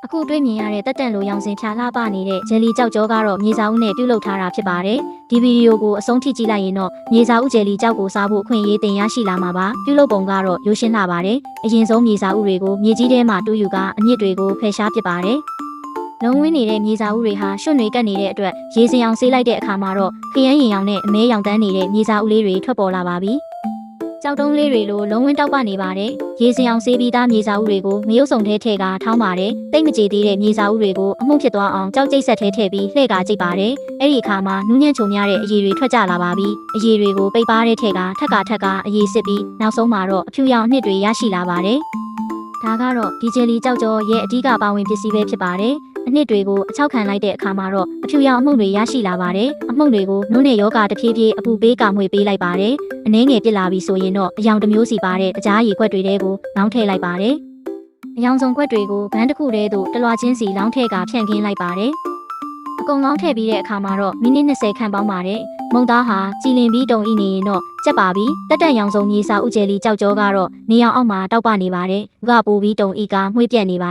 အခုတွေ့မြင်ရတဲ့တက်တန်လိုရောင်စင်ဖြာလှပနေတဲ့ဂျယ်လီကြောက်ကြောကတော့မြေစာအုပ်နဲ့ပြုလုပ်ထားတာဖြစ်ပါတယ်။ဒီဗီဒီယိုကိုအဆုံးထိကြည့်လိုက်ရင်တော့မြေစာအုပ်ဂျယ်လီကြောက်ကိုစားဖို့အခွင့်အရေးတင်ရရှိလာမှာပါ။ပြုလုပ်ပုံကတော့ရိုးရှင်းလှပါတယ်။အရင်ဆုံးမြေစာအုပ်တွေကိုမြေကြီးထဲမှာတူးယူကအမြစ်တွေကိုဖယ်ရှားပစ်ပါတယ်။လုံးဝင်းနေတဲ့မြေစာအုပ်တွေဟာရွှွတွေကပ်နေတဲ့အတွက်ရေစင်အောင်ဆေးလိုက်တဲ့အခါမှာတော့ခရမ်းရင်ရောင်နဲ့အမဲရောင်တန်းနေတဲ့မြေစာအုပ်လေးတွေထွက်ပေါ်လာပါပြီ။ကြောက်တုံးလေးတွေလိုလုံးဝင်းတောက်ပနေပါတယ်။ရေစင်အောင်ဆေးပြီးသားမြေစာအုပ်တွေကိုမရုပ်စုံထဲထည့်ကာထောင်းပါတယ်။တိတ်မကြေသေးတဲ့မြေစာအုပ်တွေကိုအမှုဖြစ်သွားအောင်ကြောက်ကျိတ်ဆက်ထဲထည့်ပြီးလှည့်ကာကြိတ်ပါတယ်။အဲ့ဒီအခါမှာနူးညံ့ချုံများတဲ့အရည်တွေထွက်ကြလာပါပြီ။အရည်တွေကိုပိတ်ပါးတဲ့ထည့်ကာထက်ကအရည်စစ်ပြီးနောက်ဆုံးမှာတော့အဖြူရောင်အနှစ်တွေရရှိလာပါတယ်။ဒါကတော့ဒီဂျယ်လီကြောက်ကြောရဲ့အဓိကပါဝင်ပစ္စည်းပဲဖြစ်ပါတယ်။အနှစ်တွေကိုအချောက်ခံလိုက်တဲ့အခါမှာတော့အဖြူရောင်အမှုန့်တွေရရှိလာပါတယ်။အမှုန့်တွေကိုနုနဲ့ယောဂတဖြည်းဖြည်းအပူပေးကာမွေပေးလိုက်ပါတယ်။အနှဲငယ်ပြစ်လာပြီဆိုရင်တော့အယောင်တစ်မျိုးစီပါတဲ့အကြားရည်ခွက်တွေထဲကိုလောင်းထည့်လိုက်ပါတယ်။အယောင်စုံခွက်တွေကိုဘန်းတစ်ခုတည်းသို့တလွာချင်းစီလောင်းထည့်ကာဖြန့်ခင်းလိုက်ပါတယ်။အကုန်လောင်းထည့်ပြီးတဲ့အခါမှာတော့မိနစ်20ခန့်ပေါင်းပါတယ်။မုံသားဟာကြည်လင်ပြီးတုံဤနေရင်တော့ကျက်ပါပြီ။တက်ရောင်စုံမြေစာဥကျယ်လီကြောက်ကြောကတော့နေရောင်အောက်မှာတောက်ပနေပါတယ်။ဥကပူပြီးတုံဤကမှွေးပြက်နေပါ